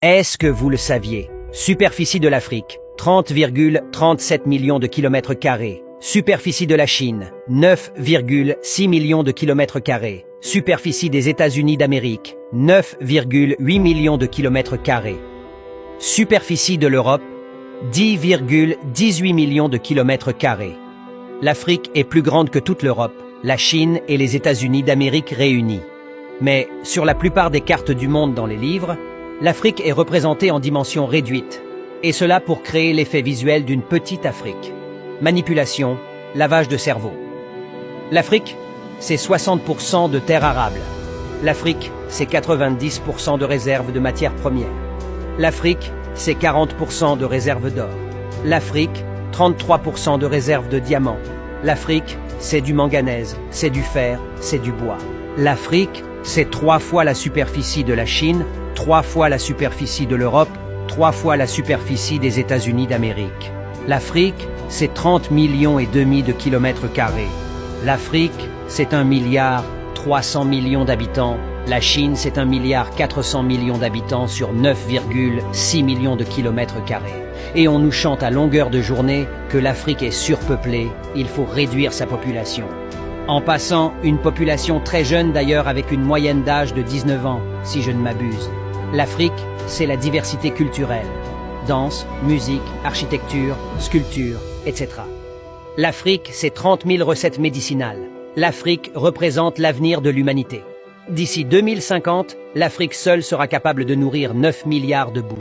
Est-ce que vous le saviez? Superficie de l'Afrique, 30,37 millions de kilomètres carrés. Superficie de la Chine, 9,6 millions de kilomètres carrés. Superficie des États-Unis d'Amérique, 9,8 millions de kilomètres carrés. Superficie de l'Europe, 10,18 millions de kilomètres carrés. L'Afrique est plus grande que toute l'Europe, la Chine et les États-Unis d'Amérique réunis. Mais sur la plupart des cartes du monde dans les livres, l'Afrique est représentée en dimension réduite, et cela pour créer l'effet visuel d'une petite Afrique. Manipulation, lavage de cerveau. L'Afrique, c'est 60% de terres arables. L'Afrique, c'est 90% de réserves de matières premières. L'Afrique, c'est 40% de réserves d'or. L'Afrique, 33% de réserves de diamants. L'Afrique, c'est du manganèse, c'est du fer, c'est du bois. L'Afrique, c'est 3 fois la superficie de la Chine, 3 fois la superficie de l'Europe, 3 fois la superficie des États-Unis d'Amérique. L'Afrique, c'est 30 millions et demi de kilomètres carrés. L'Afrique, c'est 1,3 milliard d'habitants. La Chine, c'est 1,4 milliard d'habitants sur 9,6 millions de kilomètres carrés. Et on nous chante à longueur de journée que l'Afrique est surpeuplée, il faut réduire sa population. En passant, une population très jeune d'ailleurs avec une moyenne d'âge de 19 ans, si je ne m'abuse. L'Afrique, c'est la diversité culturelle. Danse, musique, architecture, sculpture, etc. L'Afrique, c'est 30 000 recettes médicinales. L'Afrique représente l'avenir de l'humanité. D'ici 2050, l'Afrique seule sera capable de nourrir 9 milliards de bouches.